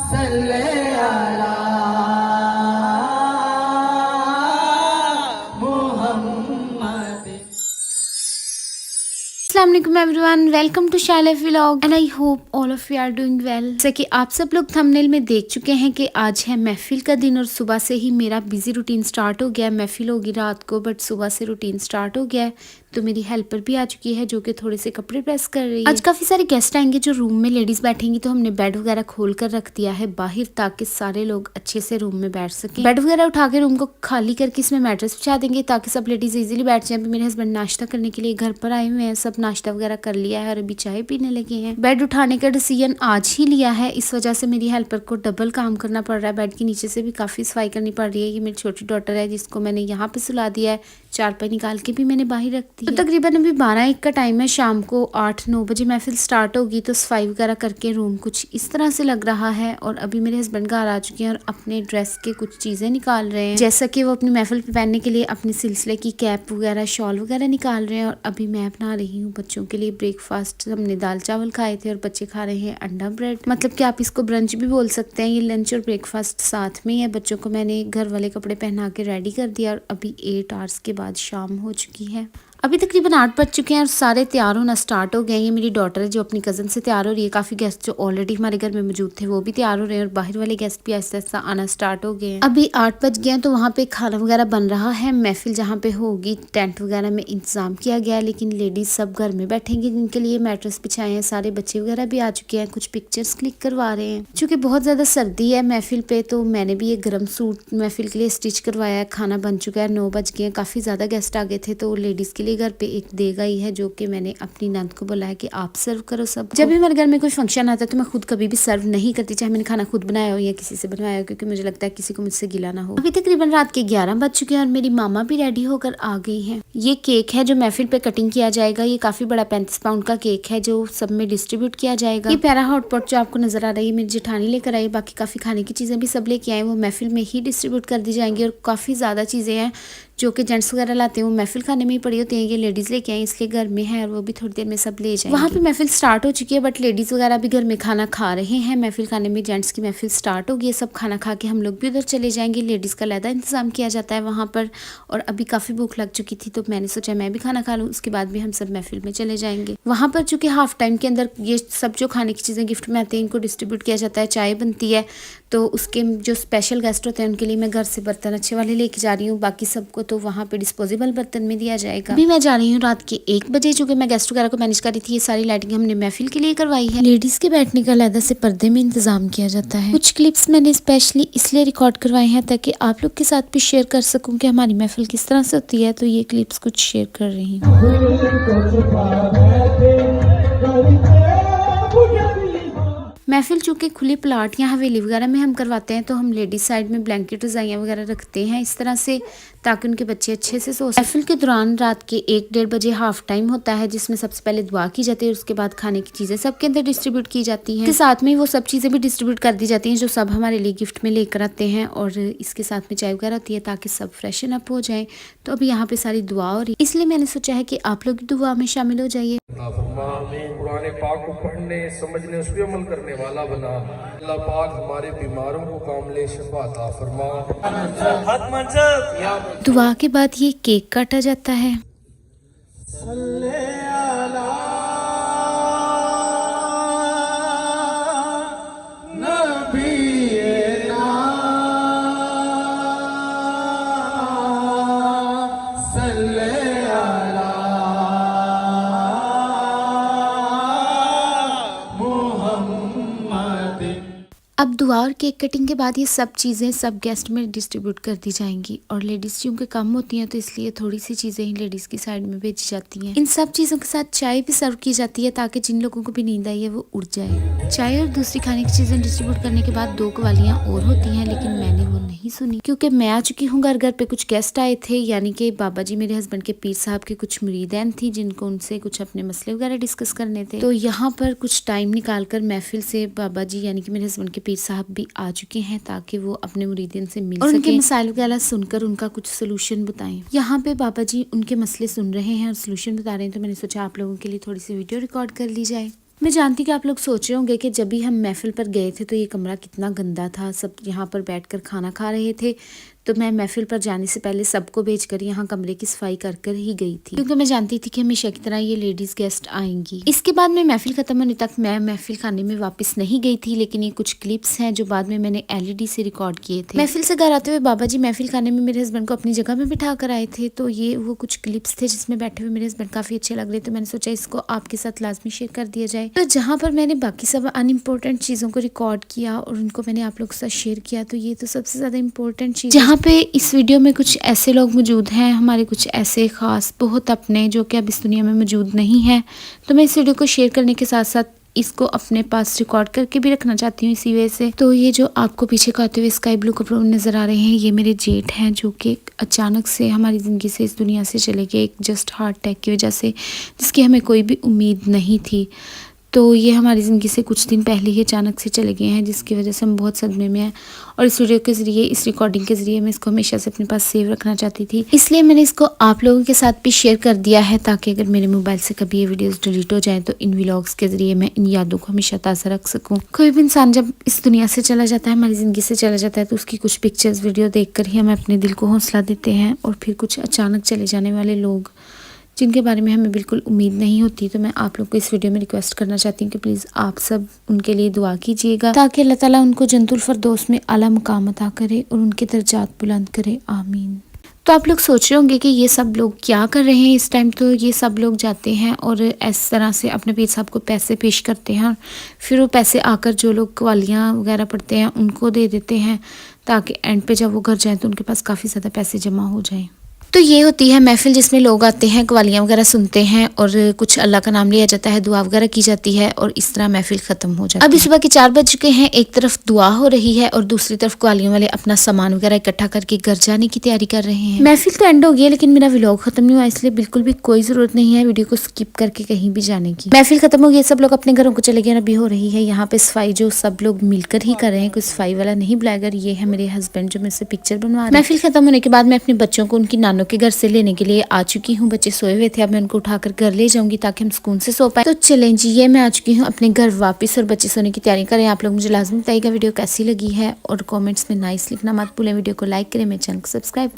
सल्ले अला मुहम्मद। अस्सलाम वालेकुम everyone, welcome to Shaila vlog and I hope all of you are doing well. जैसे कि आप सब लोग थंबनेल में देख चुके हैं कि आज है महफिल का दिन और सुबह से ही मेरा बिजी रूटीन स्टार्ट हो गया। महफिल होगी रात को बट सुबह से रूटीन स्टार्ट हो गया है। तो मेरी हेल्पर भी आ चुकी है जो कि थोड़े से कपड़े प्रेस कर रही है। आज काफी सारे गेस्ट आएंगे जो रूम में लेडीज बैठेंगी, तो हमने बेड वगैरह खोल कर रख दिया है बाहर ताकि सारे लोग अच्छे से रूम में बैठ सकें। बेड वगैरह उठा के रूम को खाली करके इसमें मैट्रेस बिछा देंगे ताकि सब लेडीज इजीली बैठ जाएं। अभी मेरे हस्बैंड नाश्ता करने के लिए घर पर आए हुए हैं, सब नाश्ता वगैरह कर लिया है और अभी चाय पीने लगे हैं। बेड उठाने का डिसीजन आज ही लिया है, इस वजह से मेरी हेल्पर को डबल काम करना पड़ रहा है। बेड के नीचे से भी काफी सफाई करनी पड़ रही है। ये मेरी छोटी डॉटर है जिसको मैंने यहाँ पे सुला दिया है, चारपाई निकाल के भी मैंने बाहर रख दी है। तो तकरीबन अभी 12-1 का टाइम है, शाम को 8-9 बजे महफिल स्टार्ट होगी। तो सफाई वगैरह करके रूम कुछ इस तरह से लग रहा है। और अभी मेरे हस्बैंड घर आ चुके हैं और अपने ड्रेस के कुछ चीजें निकाल रहे हैं, जैसा कि वो अपनी महफिल पे पहनने के लिए अपने सिलसिले की कैप वगैरह शॉल वगैरह निकाल रहे हैं। और अभी मैं बना रही हूँ बच्चों के लिए ब्रेकफास्ट। हमने दाल चावल खाए थे और बच्चे खा रहे हैं अंडा ब्रेड, मतलब कि आप इसको ब्रंच भी बोल सकते हैं। ये लंच और ब्रेकफास्ट साथ में है। बच्चों को मैंने घर वाले कपड़े पहना के रेडी कर दिया और अभी 8 आवर्स के बाद शाम हो चुकी है। अभी तकरीबन 8 बज चुके हैं और सारे तैयार होना स्टार्ट हो गए हैं। ये मेरी डॉटर है जो अपनी कज़न से तैयार हो रही है। काफ़ी गेस्ट जो ऑलरेडी हमारे घर में मौजूद थे वो भी तैयार हो रहे हैं और बाहर वाले गेस्ट भी आहिस्ता आहिस्ता आना स्टार्ट हो गए हैं। अभी 8 बज गए हैं तो वहाँ पे खाना वगैरह बन रहा है। महफिल जहाँ पे होगी टेंट वगैरह में इंतजाम किया गया है, लेकिन लेडीज सब घर में बैठेंगी जिनके लिए मैट्रेस बिछाए हैं। सारे बच्चे वगैरह भी आ चुके हैं, कुछ पिक्चर्स क्लिक करवा रहे हैं। चूँकि बहुत ज़्यादा सर्दी है महफिल पे, तो मैंने भी एक गर्म सूट महफिल के लिए स्टिच करवाया है। खाना बन चुका है, 9 बज गए हैं। काफ़ी ज़्यादा गेस्ट आ गए थे तो लेडीज़ के लिए घर पे एक गई है जो कि मैंने अपनी नंद को बोला है कि आप सर्व करो सब। जब भी हमारे घर में कोई फंक्शन आता है तो मैं खुद कभी भी सर्व नहीं करती, चाहे मैंने खाना खुद बनाया हो या किसी से बनवाया हो, क्योंकि मुझे लगता है किसी को मुझसे गिला ना हो। अभी तकरीबन रात के 11 बज चुके हैं और मेरी मामा भी रेडी होकर आ गई हैं। ये केक है जो महफिल पे कटिंग किया जाएगा। ये काफी बड़ा 35 पाउंड का केक है जो सब में डिस्ट्रीब्यूट किया जाएगा। ये प्यारा हॉटपॉट जो आपको नजर आ रहा है मेरी जेठानी लेकर आई। बाकी काफी खाने की चीजें भी सब लेके आए, वो महफिल में ही डिस्ट्रीब्यूट कर दी जाएंगी। और काफी ज्यादा चीजें हैं जो कि जेंट्स वगैरह लाते हैं वो महफिल खाने में ही पड़ी होती हैं। ये लेडीज लेके आई इसलिए घर में है और वो भी थोड़ी देर में सब ले जाएंगे। वहाँ पे महफिल स्टार्ट हो चुकी है बट लेडीज वगैरह भी घर में खाना खा रहे हैं। महफिल खाने में जेंट्स की महफिल स्टार्ट होगी, सब खाना खा के हम लोग भी उधर चले जाएंगे। लेडीज का अलग इंतजाम किया जाता है वहाँ पर। और अभी काफी भूख लग चुकी थी तो मैंने सोचा मैं भी खाना खा लूँ, उसके बाद भी हम सब महफिल में चले जाएंगे। वहाँ पर चूंकि हाफ टाइम के अंदर ये सब जो खाने की चीजें गिफ्ट में आते हैं इनको डिस्ट्रीब्यूट किया जाता है। चाय बनती है तो उसके जो स्पेशल गेस्ट होते हैं उनके लिए मैं घर से बर्तन अच्छे वाले लेके जा रही हूँ। बाकी सबको तो वहाँ पे डिस्पोजेबल बर्तन में दिया जाएगा। अभी मैं जा रही हूँ रात के 1 बजे, चूंकि मैं गेस्ट वगैरह को मैनेज कर रही थी। ये सारी लाइटिंग हमने महफिल के लिए करवाई है। लेडीज के बैठने का अलग से पर्दे में इंतजाम किया जाता है। कुछ क्लिप्स मैंने स्पेशली इसलिए रिकॉर्ड करवाए हैं ताकि आप लोग के साथ भी शेयर कर सकूँ कि हमारी महफिल किस तरह से होती है। तो ये क्लिप्स कुछ शेयर कर रही हूँ। महफिल चूँकि खुली प्लाट या हवेली वगैरह में हम करवाते हैं तो हम लेडीज साइड में ब्लैंकेट रजाइयाँ वगैरह रखते हैं इस तरह से ताकि उनके बच्चे अच्छे से सो सकें। महफिल के दौरान रात के 1-1:30 बजे हाफ टाइम होता है जिसमें सबसे पहले दुआ की जाती है और उसके बाद खाने की चीज़ें सबके अंदर डिस्ट्रीब्यूट की जाती हैं। इसके साथ में वो सब चीज़ें भी डिस्ट्रीब्यूट कर दी जाती हैं जो सब हमारे लिए गिफ्ट में लेकर आते हैं। और इसके साथ में चाय वगैरह होती है ताकि सब फ्रेशन अप हो जाए। तो अभी यहाँ पे सारी दुआ हो रही है, इसलिए मैंने सोचा है कि आप लोग दुआ में शामिल हो जाइए। कुरान पाक को पढ़ने समझने उस पर अमल करने वाला बना। अल्लाह पाक हमारे बीमारों को कामले शिफा अता फरमा। दुआ के बाद ये केक काटा जाता है। अब दुआ और केक कटिंग के बाद ये सब चीज़ें सब गेस्ट में डिस्ट्रीब्यूट कर दी जाएंगी। और लेडीज़ चूँकि कम होती हैं तो इसलिए थोड़ी सी चीज़ें ही लेडीज़ की साइड में भेजी जाती हैं। इन सब चीज़ों के साथ चाय भी सर्व की जाती है ताकि जिन लोगों को भी नींद आई है वो उठ जाए। चाय और दूसरी खाने की चीज़ें डिस्ट्रीब्यूट करने के बाद 2 कवालियाँ और होती हैं, लेकिन मैंने वो नहीं सुनी क्योंकि मैं आ चुकी हूँ। घर पे कुछ गेस्ट आए थे, यानी कि बाबा जी मेरे हस्बैंड के पीर साहब के कुछ मुरीदैन थी जिनको उनसे कुछ अपने मसले वगैरह डिस्कस करने थे। तो यहाँ पर कुछ टाइम निकाल कर महफिल से बाबा जी यानी कि मेरे हस्बैंड के पीर साहब भी आ चुके हैं ताकि वो अपने मुरीदीन से मिल और उनके मसाइल वगैरह सुनकर उनका कुछ सोल्यूशन बताएं। यहाँ पे बाबा जी उनके मसले सुन रहे हैं और सोल्यूशन बता रहे हैं, तो मैंने सोचा आप लोगों के लिए थोड़ी सी वीडियो रिकॉर्ड कर ली जाए। मैं जानती कि आप लोग सोच रहे होंगे कि जब भी हम महफिल पर गए थे तो ये कमरा कितना गंदा था, सब यहाँ पर बैठकर खाना खा रहे थे। तो मैं महफिल पर जाने से पहले सबको भेजकर यहाँ कमरे की सफाई कर कर ही गई थी, क्योंकि मैं जानती थी कि हमेशा की तरह ये लेडीज गेस्ट आएंगी। इसके बाद में महफिल खत्म होने तक मैं महफिल खाने में वापस नहीं गई थी, लेकिन ये कुछ क्लिप्स हैं जो बाद में मैंने LED से रिकॉर्ड किए थे। महफिल से घर आते हुए बाबा जी महफिल खाने में मेरे हस्बैंड को अपनी जगह में बिठा कर आए थे, तो ये वो कुछ क्लिप्स थे जिसमें बैठे हुए मेरे हस्बैंड काफी अच्छे लग रहे थे। मैंने सोचा इसको आपके साथ लाजमी शेयर कर दिया जाए। तो जहाँ पर मैंने बाकी सब अनइम्पोर्टेंट चीजों को रिकॉर्ड किया और उनको मैंने आप लोगों के साथ शेयर किया, तो ये तो सबसे ज्यादा इम्पोर्टेंट चीज जहाँ पे इस वीडियो में कुछ ऐसे लोग मौजूद हैं, हमारे कुछ ऐसे खास बहुत अपने, जो कि अब इस दुनिया में मौजूद नहीं है। तो मैं इस वीडियो को शेयर करने के साथ साथ इसको अपने पास रिकॉर्ड करके भी रखना चाहती हूँ इसी वजह से। तो ये जो आपको पीछे खाते हुए स्काई ब्लू कपड़ों में नजर आ रहे हैं, ये मेरे जेठ हैं, जो कि अचानक से हमारी ज़िंदगी से इस दुनिया से चले गए, एक जस्ट हार्ट अटैक की वजह से, जिसकी हमें कोई भी उम्मीद नहीं थी। तो ये हमारी ज़िंदगी से कुछ दिन पहले ही अचानक से चले गए हैं, जिसकी वजह से हम बहुत सदमे में हैं। और इस वीडियो के ज़रिए, इस रिकॉर्डिंग के ज़रिए मैं इसको हमेशा से अपने पास सेव रखना चाहती थी, इसलिए मैंने इसको आप लोगों के साथ भी शेयर कर दिया है, ताकि अगर मेरे मोबाइल से कभी ये वीडियोस डिलीट हो जाएं तो इन व्लॉग्स के ज़रिए मैं इन यादों को हमेशा ताज़ा रख सकूँ। कोई भी इंसान जब इस दुनिया से चला जाता है, हमारी ज़िंदगी से चला जाता है, तो उसकी कुछ पिक्चर्स वीडियो देख कर ही हमें अपने दिल को हौसला देते हैं। और फिर कुछ अचानक चले जाने वाले लोग जिनके बारे में हमें बिल्कुल उम्मीद नहीं होती, तो मैं आप लोग को इस वीडियो में रिक्वेस्ट करना चाहती हूँ कि प्लीज़ आप सब उनके लिए दुआ कीजिएगा, ताकि अल्लाह ताला उनको जन्नतुल फरदौस में आला मुकाम अता करे और उनके दर्जात बुलंद करे, आमीन। तो आप लोग सोच रहे होंगे कि ये सब लोग क्या कर रहे हैं इस टाइम। तो ये सब लोग जाते हैं और इस तरह से अपने पीर साहब को पैसे पेश करते हैं, और फिर वो पैसे आकर जो लोग कवालियाँ वगैरह पढ़ते हैं उनको दे देते हैं, ताकि एंड पे जब वो घर जाएँ तो उनके पास काफ़ी ज़्यादा पैसे जमा हो जाएँ। तो ये होती है महफिल, जिसमें लोग आते हैं, कवालियाँ वगैरह सुनते हैं और कुछ अल्लाह का नाम लिया जाता है, दुआ वगैरह की जाती है, और इस तरह महफिल खत्म हो जाती है। अभी सुबह के 4 बज चुके हैं, एक तरफ दुआ हो रही है और दूसरी तरफ कवालियों वाले अपना सामान वगैरह इकट्ठा करके घर जाने की तैयारी कर रहे हैं। महफिल तो एंड हो गई, लेकिन मेरा व्लॉग खत्म नहीं हुआ, इसलिए बिल्कुल भी कोई जरूरत नहीं है वीडियो को स्किप करके कहीं भी जाने की। महफिल खत्म हो गई, सब लोग अपने घरों को चले गए, अभी हो रही है यहाँ पे सफाई, जो सब लोग मिलकर ही कर रहे हैं, कोई सफाई वाला नहीं बुलाएगा। ये है मेरे हस्बैंड जो मेरे से पिक्चर बनवा रहे हैं। महफिल खत्म होने के बाद मैं अपने बच्चों को उनकी नानों के घर से लेने के लिए आ चुकी हूँ। बच्चे सोए हुए थे, अब मैं उनको उठाकर घर ले जाऊंगी ताकि हम सुकून से सो पाए। तो चलें जी, ये मैं आ चुकी हूँ अपने घर वापस और बच्चे सोने की तैयारी करें। आप लोग मुझे लाजमी बताइएगा वीडियो कैसी लगी है, और कमेंट्स में नाइस लिखना मत भूलें। वीडियो को लाइक करें, मेरे चैनल को सब्सक्राइब करें।